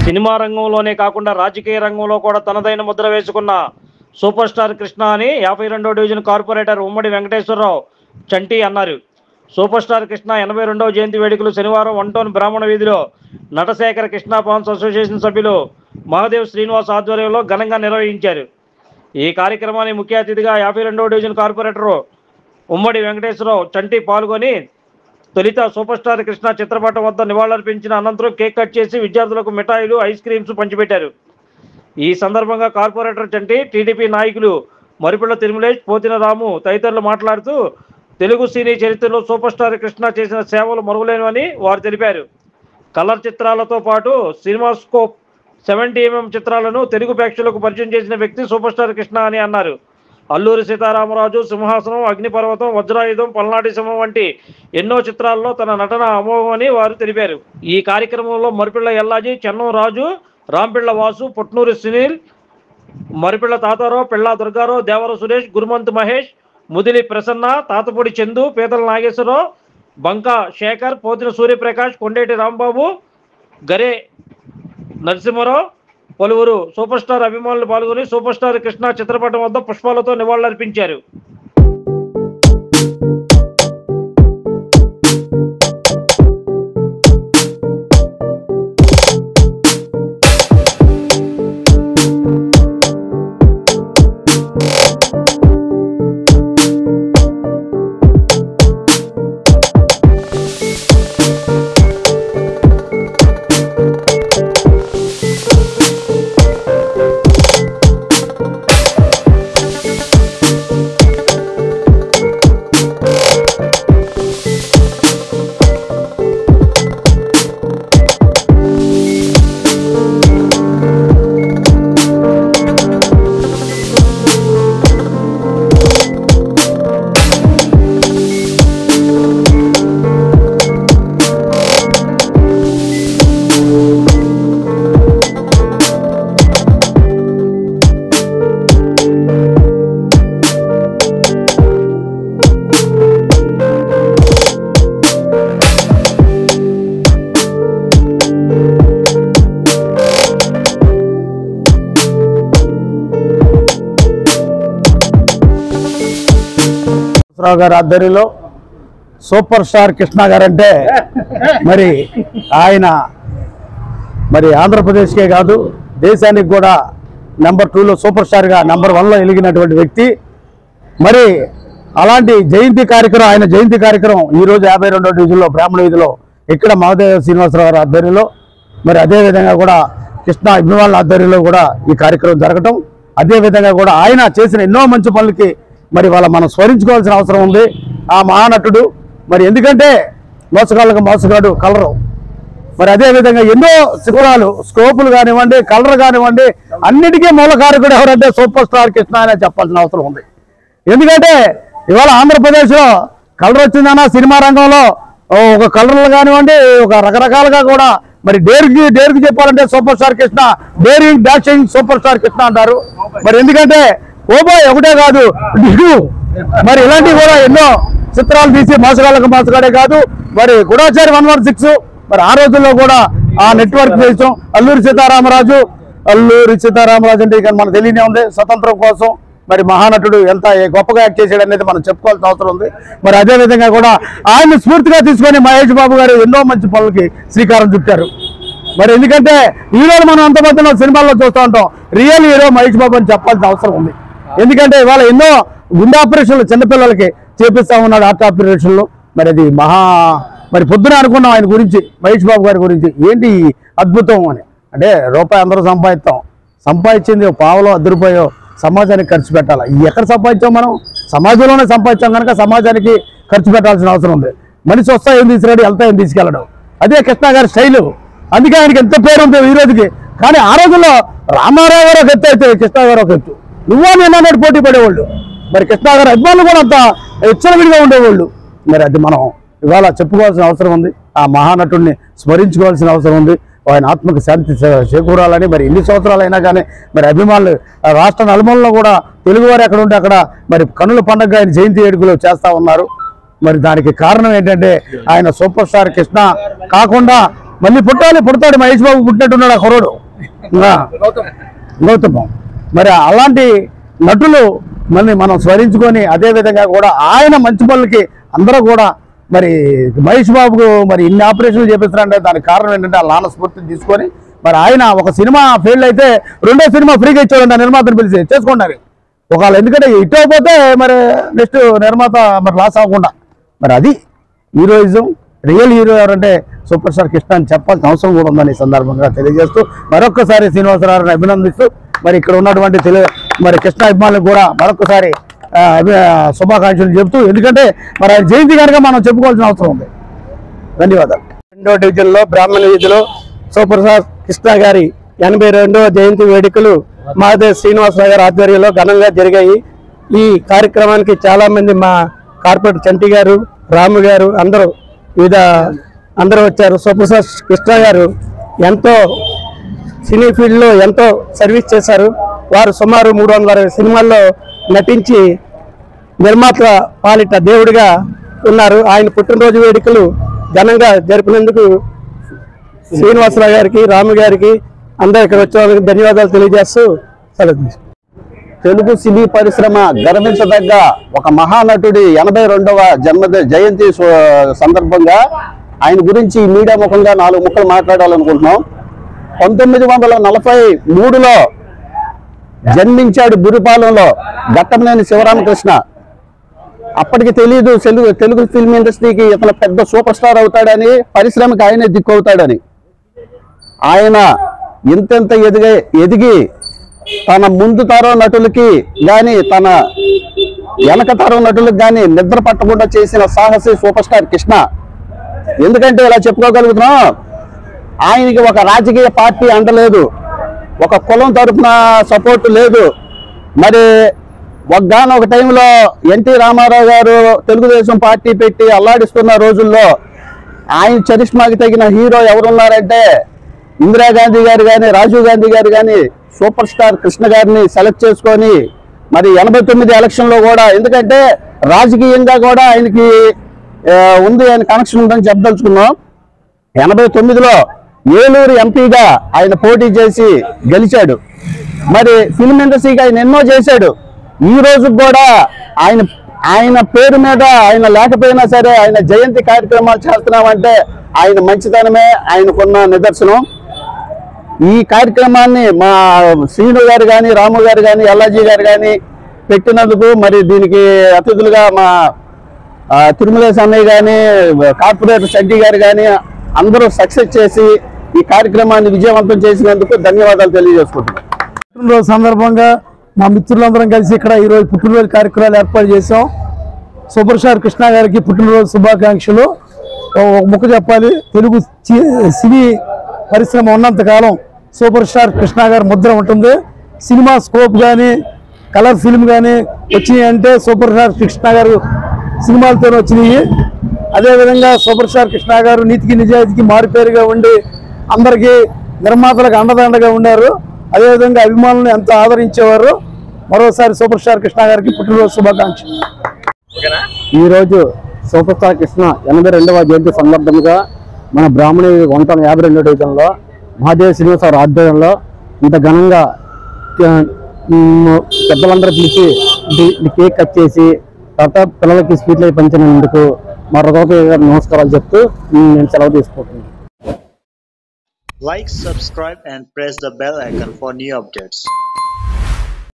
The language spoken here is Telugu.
సినిమా రంగంలోనే కాకుండా రాజకీయ రంగంలో కూడా తనదైన ముద్ర వేసుకున్న సూపర్ స్టార్ కృష్ణ అని 52వ డివిజన్ కార్పొరేటర్ ఉమ్మడి వెంకటేశ్వరరావు చంటి అన్నారు. సూపర్ స్టార్ కృష్ణ 82వ జయంతి వేడుకలు శనివారం 1 టౌన్ బ్రాహ్మణ వీధిలో నటశేఖర కృష్ణ ఫార్మ్స్ అసోసియేషన్ సభ్యులు మహాదేవ్ శ్రీనివాస్ ఆధ్వర్యంలో ఘనంగా నిర్వహించారు. ఈ కార్యక్రమాన్ని ముఖ్య అతిథిగా 52వ డివిజన్ కార్పొరేటర్ ఉమ్మడి వెంకటేశ్వరరావు చంటి పాల్గొని తొలిత సూపర్ స్టార్ కృష్ణ చిత్రపటం వద్ద నివాళులర్పించిన అనంతరం కేక్ కట్ చేసి విద్యార్థులకు మిఠాయిలు, ఐస్ క్రీమ్స్ పంచిపెట్టారు. ఈ సందర్భంగా కార్పొరేటర్ చంటి, టీడీపీ నాయకులు మరిపిళ్ల తిరుమలేష్, పోతిన రాము తదితరులు మాట్లాడుతూ తెలుగు సినీ చరిత్రలో సూపర్ స్టార్ కృష్ణ చేసిన సేవలు మరువలేనివని వారు తెలిపారు. కలర్ చిత్రాలతో పాటు సినిమాస్కోప్ 70mm చిత్రాలను తెలుగు ప్రేక్షకులకు పరిచయం చేసిన వ్యక్తి సూపర్ స్టార్ కృష్ణ అని అన్నారు. అల్లూరి సీతారామరాజు, సింహాసనం, అగ్నిపర్వతం, వజ్రాయుధం, పల్నాటి సింహం వంటి ఎన్నో చిత్రాల్లో తన నటన అమోఘమని వారు తెలిపారు. ఈ కార్యక్రమంలో మరిపిళ్ల ఎల్లాజీ, చెన్నం రాజు, రాంపిళ్ల వాసు, పుట్నూరి సునీల్, మరిపిళ్ల తాతారావు, పిళ్ళా దుర్గారావు, దేవర సురేష్, గురుమంత్ మహేష్, ముదిలి ప్రసన్న, తాతపూడి చందు, పీతల నాగేశ్వరరావు, బంకా శేఖర్, పోతిన సూర్యప్రకాష్, కొండేటి రాంబాబు, గరే నరసింహరావు, పలువురు సూపర్ స్టార్ అభిమానులు పాల్గొని సూపర్ స్టార్ కృష్ణ చిత్రపటం వద్ద పుష్పాలతో నివాళులర్పించారు. గారి ఆధ్వర్యంలో సూపర్ స్టార్ కృష్ణ గారంటే మరి ఆయన మరి ఆంధ్రప్రదేశ్కే కాదు దేశానికి కూడా నెంబర్ 2లో సూపర్ స్టార్గా నెంబర్ 1లో ఎలిగినటువంటి వ్యక్తి. మరి అలాంటి జయంతి కార్యక్రమం, ఆయన జయంతి కార్యక్రమం ఈరోజు 52వ డివిజన్లో బ్రాహ్మణ వీధిలో ఇక్కడ మహాదేవ్ శ్రీనివాసరావు గారి ఆధ్వర్యంలో, మరి అదేవిధంగా కూడా కృష్ణ అభిమానుల ఆధ్వర్యంలో కూడా ఈ కార్యక్రమం జరగటం, అదేవిధంగా కూడా ఆయన చేసిన ఎన్నో మంచి పనులకి మరి వాళ్ళ మనం స్మరించుకోవాల్సిన అవసరం ఉంది. ఆ మహానటుడు మరి ఎందుకంటే మోసగాళ్ళకు మోసగాడు కలరు, మరి అదేవిధంగా ఎన్నో చిత్రాలు, స్కోపులు కానివ్వండి, కలర్ కానివ్వండి, అన్నిటికీ మూలకారకుడు ఎవరంటే సూపర్ స్టార్ కృష్ణ అనే చెప్పాల్సిన అవసరం ఉంది. ఎందుకంటే ఇవాళ ఆంధ్రప్రదేశ్లో కలర్ వచ్చిందన్న సినిమా రంగంలో ఒక కలర్లు కానివ్వండి, ఒక రకరకాలుగా కూడా మరి డేర్కి చెప్పాలంటే super star Krishna, daring dashing super star Krishna అంటారు. మరి ఎందుకంటే ఓబాయ్ ఒకటే కాదు, మరి ఇలాంటివి కూడా ఎన్నో చిత్రాలు తీసి మోసగాళ్ళకు మోసగాడే కాదు, మరి గుడాచారి 116 మరి ఆ రోజుల్లో కూడా ఆ నెట్వర్క్ చేసాం. అల్లూరి సీతారామరాజు అంటే ఇక మనకు తెలియనే ఉంది, స్వతంత్రం కోసం మరి మహానటుడు ఎంత గొప్పగా యాక్ట్ చేశాడు అనేది మనం చెప్పుకోవాల్సిన అవసరం ఉంది. మరి అదేవిధంగా కూడా ఆయన స్ఫూర్తిగా తీసుకొని మహేష్ బాబు గారు ఎన్నో మంచి పనులకి శ్రీకారం చుట్టారు. మరి ఎందుకంటే హీరోలు మనం అంతమంది సినిమాల్లో చూస్తూ ఉంటాం, రియల్ హీరో మహేష్ బాబు అని చెప్పాల్సిన అవసరం ఉంది. ఎందుకంటే ఇవాళ ఎన్నో గుండె ఆపరేషన్లు చిన్నపిల్లలకి చేపిస్తా ఉన్నాడు, హార్ట్ ఆపరేషన్లు. మరి అది మరి పొద్దున అనుకున్నాం ఆయన గురించి, మహేష్ బాబు గారి గురించి, ఏంటి అద్భుతం అని. అంటే రూపాయి అందరూ సంపాదించింది పావులో 10 రూపాయో సమాజానికి ఖర్చు పెట్టాలి. ఎక్కడ సంపాదించాం మనం? సమాజంలోనే సంపాదించాం కనుక సమాజానికి ఖర్చు పెట్టాల్సిన అవసరం ఉంది. మనిషి వస్తా ఏం తీసుకురాడు, వెళ్తా ఏం తీసుకెళ్ళడం, అదే కృష్ణ గారి స్టైలు. అందుకే ఆయనకి ఎంత పేరు ఉంది ఈ రోజుకి. కానీ ఆ రోజుల్లో రామారావు గారు ఒక ఎత్తు అయితే కృష్ణ గారు ఒక ఎత్తు, నువ్వా నేనన్నట్టు పోటీ పడేవాళ్ళు. మరి కృష్ణ గారు అభిమానులు కూడా అంత విచ్చలవిడిగా ఉండేవాళ్ళు. మరి అది మనం ఇవాళ చెప్పుకోవాల్సిన అవసరం ఉంది, ఆ మహానటుడిని స్మరించుకోవాల్సిన అవసరం ఉంది. ఆయన ఆత్మకు శాంతి చేకూరాలని మరి ఎన్ని సంవత్సరాలైనా కానీ మరి అభిమానులు రాష్ట్ర నలుమూలలో కూడా తెలుగువారు ఎక్కడ ఉంటే అక్కడ మరి కన్నుల పండుగ ఆయన జయంతి వేడుకలు చేస్తూ ఉన్నారు. మరి దానికి కారణం ఏంటంటే ఆయన సూపర్ స్టార్ కృష్ణ కాకుండా మళ్ళీ పుడతాడు మహేష్ బాబు పుట్టినట్టున్నాడు ఆ కుర్రోడు గౌతమ్. మరి అలాంటి నటులు మళ్ళీ మనం స్మరించుకొని అదే విధంగా కూడా ఆయన మంచి పనులకి అందరూ కూడా మరి మహేష్ బాబుకు మరి ఇన్ని ఆపరేషన్లు చేపిస్తారంటే దానికి కారణం ఏంటంటే ఆ నాన్న స్ఫూర్తిని తీసుకొని మరి ఆయన ఒక సినిమా ఫెయిల్ అయితే రెండో సినిమా ఫ్రీగా ఇచ్చాడు ఆ నిర్మాతను పిలిచి చేసుకున్నారు. ఒకవేళ ఎందుకంటే ఇటు అయిపోతే మరి నెక్స్ట్ నిర్మాత మరి లాస్ అవ్వకుండా మరి అది హీరోయిజం. రియల్ హీరో ఎవరంటే సూపర్ స్టార్ కృష్ణ అని చెప్పాల్సిన అవసరం కూడా ఉందని ఈ సందర్భంగా తెలియజేస్తూ మరొక్కసారి శ్రీనివాసరావుని అభినందిస్తూ మరి ఇక్కడ ఉన్నటువంటి మరి కృష్ణ అభిమానులకు కూడా మరొకసారి శుభాకాంక్షలు చెబుతూ, ఎందుకంటే మరి ఆయన జయంతి కనుక మనం చెప్పుకోవాల్సిన అవసరం ఉంది. ధన్యవాదాలు. 2వ డివిజన్లో బ్రాహ్మణ వీధిలో సూపర్ స్టార్ కృష్ణ గారి 82వ జయంతి వేడుకలు మహాదేవ్ శ్రీనివాసరావు గారి ఆధ్వర్యంలో ఘనంగా జరిగాయి. ఈ కార్యక్రమానికి చాలా మంది మా కార్పొరేటర్ చంటి గారు, రాము గారు అందరూ వచ్చారు. సూపర్ స్టార్ కృష్ణ గారు ఎంతో సినీ ఫీల్డ్లో ఎంతో సర్వీస్ చేశారు. వారు సుమారు 360 సినిమాల్లో నటించి నిర్మాత పాలిట దేవుడిగా ఉన్నారు. ఆయన పుట్టినరోజు వేడుకలు ఘనంగా జరిపినందుకు శ్రీనివాసరావు గారికి, రాము గారికి అందరూ ఇక్కడ వచ్చే ధన్యవాదాలు తెలియజేస్తూ సెలవు. తెలుగు సినీ పరిశ్రమ గర్వించదగ్గ ఒక మహానటుడి 82వ జయంతి సందర్భంగా ఆయన గురించి మీడియా ముఖంగా 4 ముక్కలు మాట్లాడాలనుకుంటున్నాం. 1943లో జన్మించాడు బురిపాలెంలో ఘట్టమనేని శివరామకృష్ణ. అప్పటికి తెలియదు తెలుగు ఫిల్మ్ ఇండస్ట్రీకి ఇతను పెద్ద సూపర్ స్టార్ అవుతాడని, పరిశ్రమకి ఆయనే దిక్కు అవుతాడని. ఆయన ఇంతెంత ఎదిగి తన ముందు తరం నటులకి కానీ తన వెనక తరం నటులకు కానీ నిద్ర పట్టకుండా చేసిన సాహసి సూపర్ స్టార్ కృష్ణ. ఎందుకంటే ఇలా చెప్పుకోగలుగుతున్నాం, ఆయనకి ఒక రాజకీయ పార్టీ అండలేదు, ఒక కులం తరపున సపోర్ట్ లేదు. మరి ఒక టైంలో ఎన్టీ రామారావు గారు తెలుగుదేశం పార్టీ పెట్టి అల్లాడిస్తున్న రోజుల్లో ఆయన చరిష్మాకి తగిన హీరో ఎవరున్నారంటే ఇందిరాగాంధీ గారు కానీ, రాజీవ్ గాంధీ గారు కానీ సూపర్ స్టార్ కృష్ణ గారిని సెలెక్ట్ చేసుకొని మరి 89 ఎలక్షన్లో కూడా, ఎందుకంటే రాజకీయంగా కూడా ఆయనకి ఉంది, ఆయన కనెక్షన్ ఉందని చెప్పదలుచుకున్నాం. 89లో ఏలూరు ఎంపీగా ఆయన పోటీ చేసి గెలిచాడు. మరి ఫిల్మ్ ఇండస్ట్రీకి ఆయన ఎన్నో చేశాడు. ఈ రోజు కూడా ఆయన పేరు మీద ఆయన లేకపోయినా సరే ఆయన జయంతి కార్యక్రమాలు చేస్తున్నామంటే ఆయన మంచితనమే ఆయనకున్న నిదర్శనం. ఈ కార్యక్రమాన్ని మా శ్రీను గారు కానీ, రాము గారు కానీ, ఎల్లాజీ గారు కానీ పెట్టినందుకు, మరి దీనికి అతిథులుగా మా తిరుమలేశ్ అన్నయ్య కానీ, కార్పొరేటర్ చంటి గారు కానీ అందరూ సక్సెస్ చేసి ఈ కార్యక్రమాన్ని విజయవంతం చేసినందుకు ధన్యవాదాలు తెలియజేసుకుంటున్నాం. పుట్టినరోజు సందర్భంగా మా మిత్రులందరం కలిసి ఇక్కడ ఈరోజు పుట్టినరోజు కార్యక్రమాలు ఏర్పాటు చేసాం. సూపర్ స్టార్ కృష్ణ గారికి పుట్టినరోజు శుభాకాంక్షలు. ఒక ముక్క చెప్పాలి, తెలుగు సినీ పరిశ్రమ ఉన్నంతకాలం సూపర్ స్టార్ కృష్ణ గారి ముద్ర ఉంటుంది. సినిమా స్కోప్ కానీ, కలర్ ఫిల్మ్ కానీ వచ్చినాయి అంటే సూపర్ స్టార్ కృష్ణ గారు సినిమాలతో వచ్చినాయి. అదేవిధంగా సూపర్ స్టార్ కృష్ణ గారు నీతికి నిజాయితీకి మారుపేరుగా ఉండి అందరికీ నిర్మాతలకు అండదండగా ఉన్నారు. అదేవిధంగా అభిమానులను ఎంతో ఆదరించేవారు. మరోసారి సూపర్ స్టార్ కృష్ణ గారికి పుట్టినరోజు శుభాకాంక్షలు. ఈరోజు సూపర్ స్టార్ కృష్ణ 82వ జయంతి సందర్భంగా మన బ్రాహ్మణ 152 డివిజన్లో మహాదేవ్ శ్రీనివాసరావు ఆధ్వర్యంలో ఇంత ఘనంగా పెద్దలందరూ పిలిచి కేక్ కట్ చేసి తర్వాత పిల్లలకి స్వీట్లు అయి పంచినందుకు మరొక నమస్కారాలు చెప్తూ నేను సెలవు తీసుకుంటున్నాను. Like, subscribe and press the bell icon for new updates.